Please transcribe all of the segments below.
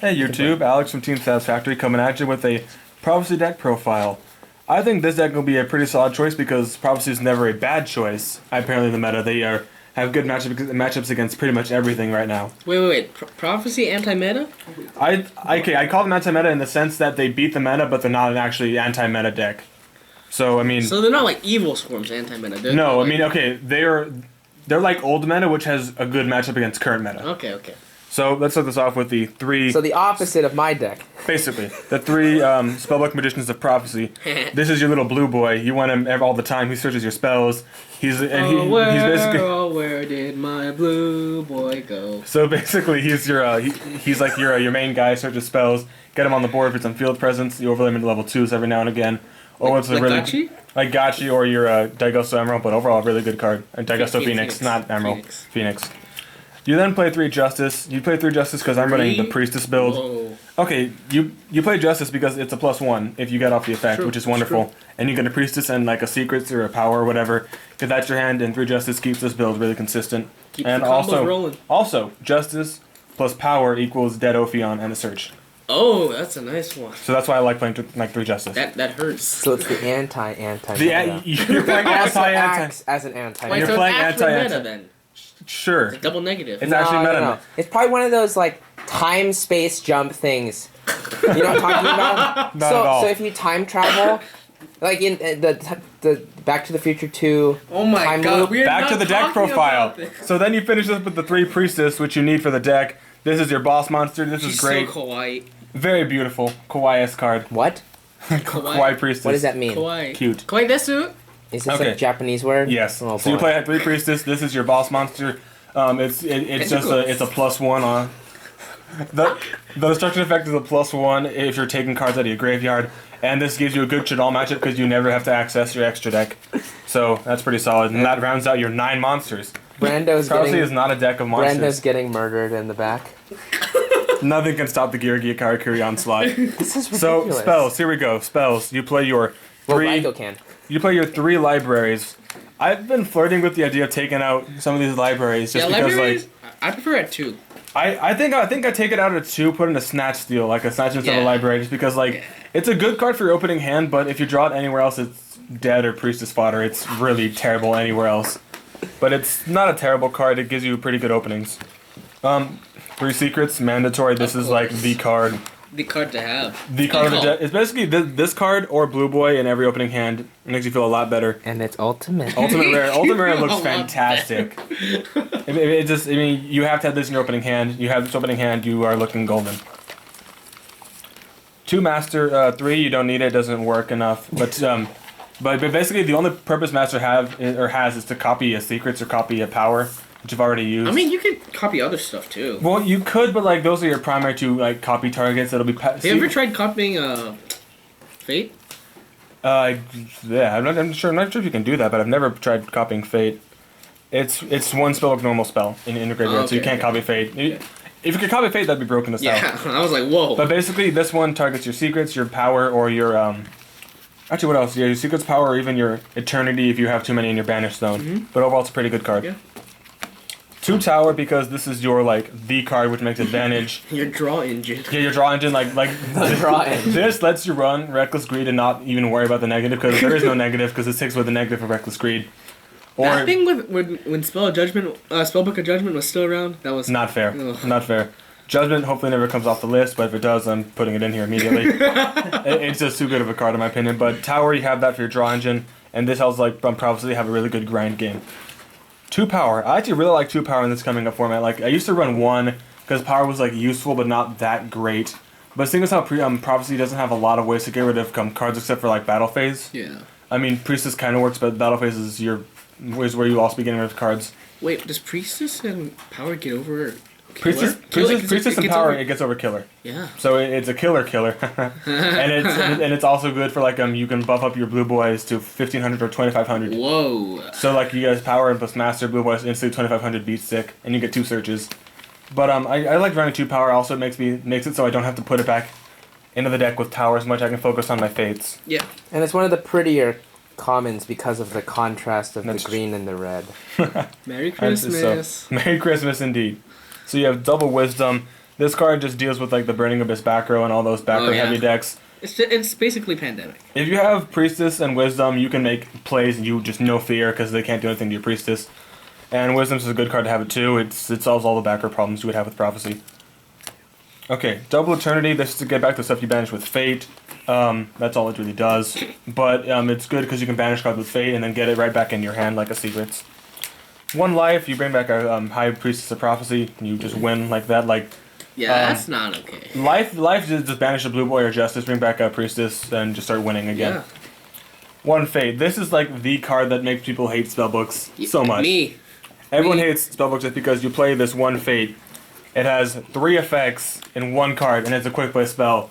Hey YouTube, Alex from Team Satisfactory coming at you with a Prophecy deck profile. I think this deck will be a pretty solid choice because Prophecy is never a bad choice. Apparently in the meta, they have good matchups against pretty much everything right now. Wait. Prophecy anti-meta? I call them anti-meta in the sense that they beat the meta, but they're not an actually anti-meta deck. So I mean. So they're not like Evil Swarm's anti-meta. No, I mean they're like old meta, which has a good matchup against current meta. Okay. So let's start this off with the three. So the opposite of my deck. Basically, the three Spellbook Magicians of Prophecy. This is your little blue boy. You want him all the time. He searches your spells. He's basically. Oh, where did my blue boy go? So basically, he's your he's like your main guy. Searches spells. Get him on the board if it's on field presence. You overlay him into level 2s every now and again. Or it's Gachi? Like Gachi or your Daigusto Emerald, but overall a really good card. And Daigusto Phoenix, not Emerald. Phoenix. You then play 3 Justice. You play 3 Justice because I'm running the Priestess build. Whoa. Okay, you play Justice because it's a +1 if you get off the effect, which is wonderful. And you get a Priestess and like a Secrets or a Power or whatever. Get that your hand, and 3 Justice keeps this build really consistent. Keeps the combos rolling. Also, Justice plus Power equals Dead Ophion and a Search. Oh, that's a nice one. So that's why I like playing 3 Justice. That hurts. So it's the anti-anti. You're playing anti-anti. As an anti. Wait, You're so playing it's actually anti-anti. meta then. Sure. It's double negative. It's actually meta. No. It's probably one of those like time space jump things. You know what I'm talking about? Not at all. So if you time travel, like in the Back to the Future 2. Oh my time god, loop, we're Back not to the deck talking profile. about this. So then you finish this with the 3 Priestess, which you need for the deck. This is your boss monster. This She's is great. so kawaii. Very beautiful. Kawaii-esque card. What? Kawaii Priestess. What does that mean? Kawaii. Cute. Kawaii desu? Is this Okay. a Japanese word? Yes. Oh, So you boy. play 3 Priestess. This is your boss monster. It's just a +1 on. The destruction effect is a +1 if you're taking cards out of your graveyard, and this gives you a good Chadal matchup because you never have to access your extra deck. So that's pretty solid, and that rounds out your 9 monsters. Prophecy is not a deck of monsters. Brando's getting murdered in the back. Nothing can stop the Gyugi Karakuri onslaught. This is ridiculous. So spells, here we go. Spells. You play your 3. Well, Raigo can. You play your 3 libraries. I've been flirting with the idea of taking out some of these libraries just because libraries, I prefer at 2. I think I take it out at 2, put in a Snatch Steal, like a Snatch instead of a library, just because it's a good card for your opening hand, but if you draw it anywhere else, it's dead or Priestess fodder. It's really terrible anywhere else. But it's not a terrible card. It gives you pretty good openings. 3 Secrets, mandatory. This is like the card. The card to have. The card of the deck. It's basically this card or Blue Boy in every opening hand. It makes you feel a lot better. And it's ultimate. Ultimate Rare. Ultimate Rare looks A lot fantastic. You have to have this in your opening hand. You have this opening hand, you are looking golden. 2 Master, 3, you don't need it. It doesn't work enough. But basically, the only purpose Master has is to copy a Secrets or copy a Power, which you've already used. I mean, you could copy other stuff too. Well, you could, but those are your primary 2 copy targets. That'll be. Have you ever tried copying Fate? Yeah, I'm not sure if you can do that, but I've never tried copying Fate. It's 1 spell of normal spell in integrated, so you can't copy Fate. If you could copy Fate, that'd be broken as hell. Yeah, I was like, whoa. But basically, this one targets your Secrets, your Power, or your Actually, what else? Yeah, your Secrets, Power, or even your Eternity if you have too many in your Banish Zone. But overall, it's a pretty good card. Yeah. 2 Tower because this is your the card which makes advantage. Your draw engine. Yeah, your draw engine The draw engine. This lets you run Reckless Greed and not even worry about the negative because there is no negative because it takes with the negative of Reckless Greed. Or That thing when Spellbook of Judgment was still around, that was not fair. Ugh. Not fair. Judgment hopefully never comes off the list, but if it does, I'm putting it in here immediately. It's just too good of a card in my opinion. But Tower, you have that for your draw engine, and this helps Prophecy have a really good grind game. 2 Power. I actually really like 2 Power in this coming up format. I used to run 1 because Power was useful but not that great. But seeing as how Prophecy doesn't have a lot of ways to get rid of cards except for Battle Phase. Yeah. I mean, Priestess kind of works, but Battle Phase is where you also be getting rid of cards. Wait, does Priestess and Power get over Priestess and Power, it gets over Killer. Yeah. So it's a killer, and it's also good for you can buff up your Blue Boys to 1500 or 2500. Whoa. So you guys Power and plus Master Blue Boys instantly 2500 beat stick, and you get 2 searches. But I like running 2 Power. Also makes it so I don't have to put it back into the deck with Tower as much. I can focus on my Fates. Yeah. And it's one of the prettier commons because of the contrast of the green and the red. Merry Christmas. Merry Christmas indeed. So you have double Wisdom. This card just deals with like the Burning Abyss back row and all those back row heavy decks. It's basically Pandemic. If you have Priestess and Wisdom, you can make plays and you just no fear because they can't do anything to your Priestess. And Wisdom's is a good card to have it too. It solves all the back row problems you would have with Prophecy. Okay, Double Eternity. This is to get back to stuff you banish with Fate. That's all it really does. But it's good because you can banish cards with Fate and then get it right back in your hand like a Secrets. 1 life, you bring back a High Priestess of Prophecy. And you just win like that. Yeah, that's not okay. Life just banish a Blue Boy or Justice, bring back a Priestess, and just start winning again. Yeah. 1 Fate. This is like the card that makes people hate spellbooks so much. Me. Everyone hates spellbooks just because you play this 1 Fate. It has 3 effects in 1 card, and it's a quick play spell.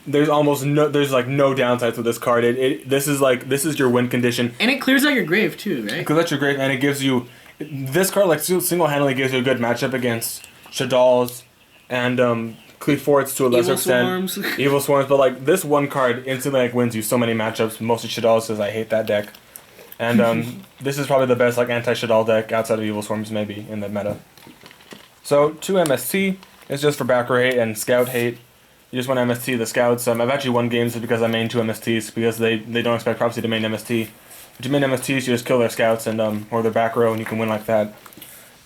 There's no downsides with this card. This is your win condition. And it clears out your grave too, right? Because that's your grave, and it gives you this card like single-handedly gives you a good matchup against Shadal's and Cleave Forts to a lesser extent. Swarms. Evil Swarms, but like this 1 card instantly like wins you so many matchups. Mostly Shadal's says I hate that deck, and this is probably the best like anti-Shadal deck outside of Evil Swarms maybe in the meta. So 2 MST is just for back row hate and scout hate. You just want to MST the scouts. I've actually won games because I main 2 MSTs because they don't expect Prophecy to main MST. But you main MSTs, you just kill their scouts and or their back row and you can win like that.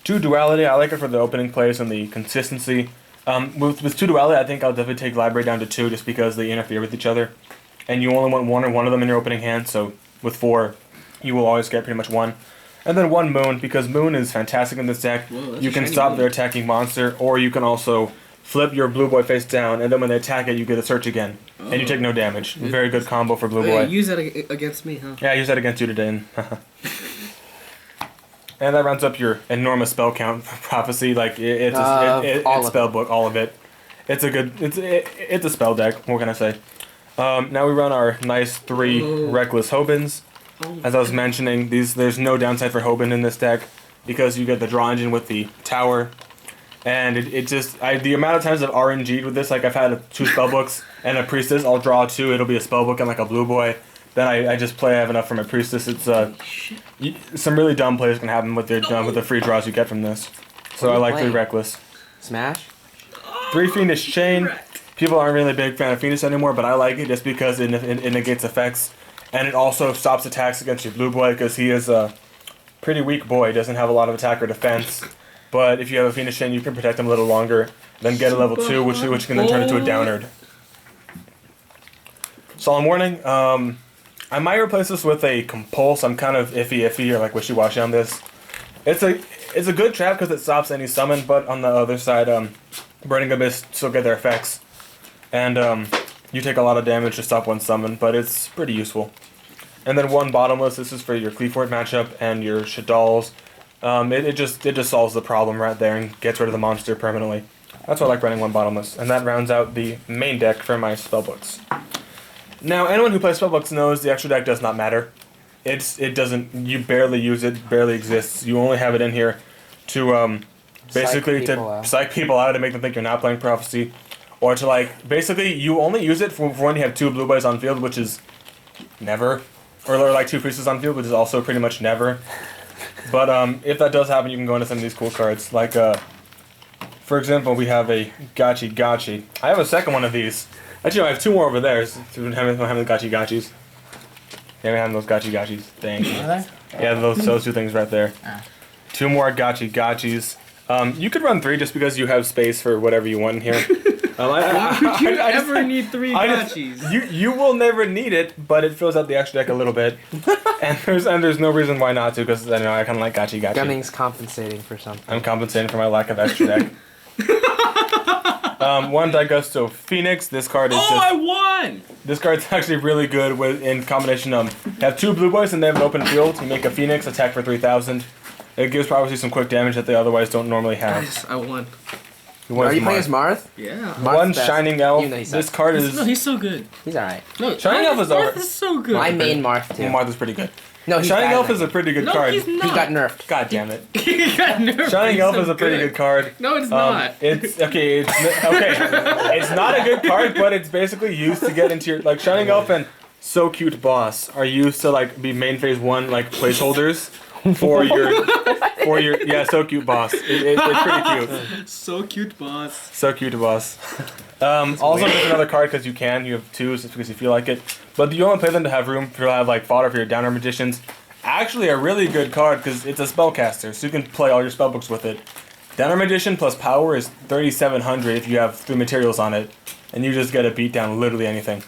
2 Duality, I like it for the opening plays and the consistency. With 2 Duality, I think I'll definitely take Library down to 2 just because they interfere with each other. And you only want one of them in your opening hand, so with 4, you will always get pretty much 1. And then 1 Moon, because Moon is fantastic in this deck. Whoa, you can stop their attacking monster, or you can also flip your Blue Boy face down, and then when they attack it, you get a search again. And you take no damage. Very good combo for Blue Boy. Use that against me, huh? Yeah, I use that against you today. And that rounds up your enormous spell count for Prophecy. Like it's Spellbook, all of it. It's a spell deck. What can I say? Now we run our nice 3 Reckless Hobins. As I was mentioning, there's no downside for Hoban in this deck because you get the draw engine with the tower, and the amount of times I've RNG'd with this, like I've had 2 spellbooks and a priestess. I'll draw 2. It'll be a spellbook and like a blue boy. Then I just play. I have enough for my priestess. It's some really dumb plays can happen with the free draws you get from this. So I like 3 reckless. Smash. 3 Fiendish Chain. People aren't really a big fan of Fiendish anymore, but I like it just because it negates effects. And it also stops attacks against your blue boy because he is a pretty weak boy. He doesn't have a lot of attack or defense. But if you have a Fiendish Chain, you can protect him a little longer. Then get a level 2, which can then turn into a Downerd. Solemn Warning. I might replace this with a Compulse. I'm kind of iffy or like wishy-washy on this. It's a good trap because it stops any summon, but on the other side, Burning Abyss still get their effects. And you take a lot of damage to stop 1 summon, but it's pretty useful. And then 1 Bottomless, this is for your Cleafort matchup and your Shadal's. It just solves the problem right there and gets rid of the monster permanently. That's why I like running 1 Bottomless. And that rounds out the main deck for my spellbooks. Now, anyone who plays spellbooks knows the extra deck does not matter. You barely use it, barely exists. You only have it in here to basically to psych people out and make them think you're not playing Prophecy. Or to like, basically, you only use it for when you have 2 blue boys on field, which is never. Or like 2 priestesses on field, which is also pretty much never. But if that does happen, you can go into some of these cool cards. Like, for example, we have a Gachi. I have a second one of these. Actually, I have 2 more over there. So we have the Gachis. Yeah, we have those Gachis. Thank you. Are they? Yeah, those 2 things right there. 2 more Gachis. You could run 3 just because you have space for whatever you want in here. Why would you ever need 3 Gachis? You will never need it, but it fills out the extra deck a little bit. and there's no reason why not to, because I kind of like Gachi. Gunning's compensating for something. I'm compensating for my lack of extra deck. 1 Daigusto Phoenix. This card is I won! This card's actually really good in combination. Have 2 blue boys and they have an open field. You make a Phoenix, attack for 3,000. It gives probably some quick damage that they otherwise don't normally have. Guys, I won. Are you playing as Marth? Yeah. 1 Shining Elf. This card is... No, he's so good. He's alright. No, Shining Elf is Marth is so good. My main Marth too. Marth is pretty good. No, he's Shining bad, Elf is a pretty good card. He's not. He got nerfed. God damn it. He got nerfed. Shining Elf is a pretty good card. No, it's not. It's okay. It's not a good card, but it's basically used to get into your like Shining Elf and So Cute Boss are used to like be main phase 1 like placeholders for your for your so cute boss. It's pretty cute. So cute, boss. So cute, boss. Also, pick another card because you can. You have 2 just because you feel like it. But you only play them to have room to have like fodder for your downer magicians. Actually, a really good card because it's a spellcaster, so you can play all your spellbooks with it. Downer magician plus power is 3,700 if you have 3 materials on it, and you just get to beat down literally anything.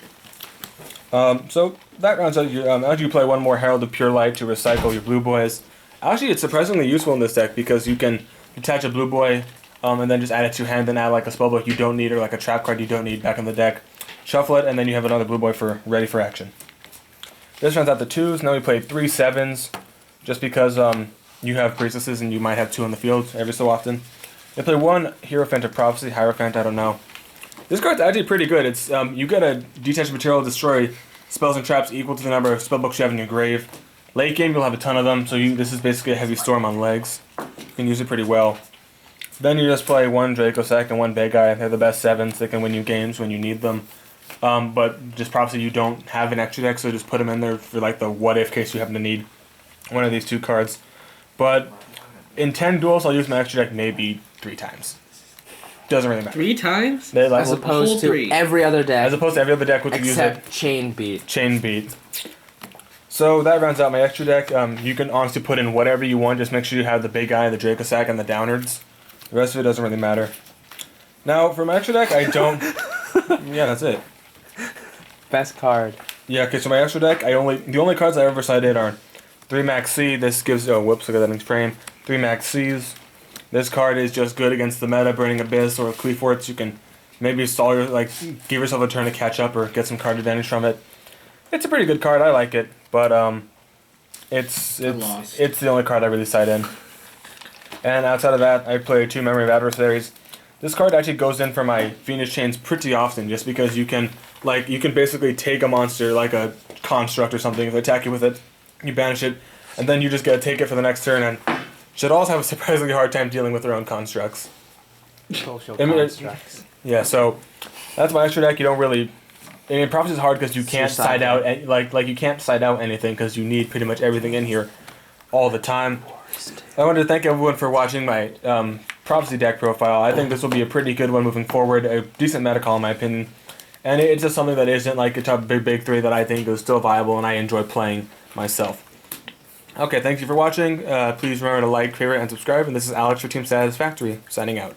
So that rounds out your. As you play one more Herald of Pure Light to recycle your blue boys. Actually, it's surprisingly useful in this deck because you can attach a blue boy, and then just add it to your hand, and add like a spellbook you don't need or like a trap card you don't need back in the deck. Shuffle it, and then you have another blue boy ready for action. This rounds out the 2s. Now we play 3 7s, just because you have priestesses and you might have 2 on the field every so often. They play 1 Hierophant of Prophecy, Hierophant, I don't know. This card's actually pretty good. It's you get a detached material to destroy spells and traps equal to the number of spellbooks you have in your grave. Late game, you'll have a ton of them, so this is basically a heavy storm on legs. You can use it pretty well. Then you just play 1 Draco Sack and 1 Begai. They're the best 7s. They can win you games when you need them. But just Prophecy, you don't have an extra deck, so just put them in there for like the what-if case you happen to need one of these 2 cards. But in 10 duels, I'll use my extra deck maybe 3 times. Doesn't really matter. 3 times? They like, As opposed to 3. every other deck. as opposed to every other deck which you use it. Except Chain Beat. Chain Beat. So that rounds out my extra deck. You can honestly put in whatever you want. Just make sure you have the big guy, the Draco Sack, and the Downards. The rest of it doesn't really matter. Now, for my extra deck, I don't... yeah, that's it. Best card. Yeah, okay, so my extra deck, the only cards I ever cited are 3 Max C. This gives... Oh, whoops, look at that in frame. 3 Max Cs. This card is just good against the meta, Burning Abyss, or Cleaforts. You can maybe stall give yourself a turn to catch up or get some card advantage from it. It's a pretty good card. I like it, but it's the only card I really cite in. And outside of that, I play 2 Memory of Adversaries. This card actually goes in for my Phoenix Chains pretty often, just because you can basically take a monster like a construct or something, if they attack you with it, you banish it, and then you just get to take it for the next turn, and should also have a surprisingly hard time dealing with their own constructs. Social constructs. Yeah, so that's my extra deck. You don't really... I mean, Prophecy is hard because you can't side out you can't side out anything because you need pretty much everything in here all the time. I wanted to thank everyone for watching my Prophecy deck profile. I think this will be a pretty good one moving forward, a decent meta call in my opinion, and it's just something that isn't like a top big 3 that I think is still viable and I enjoy playing myself. Okay, thank you for watching. Please remember to like, favorite, and subscribe. And this is Alex for Team Satisfactory signing out.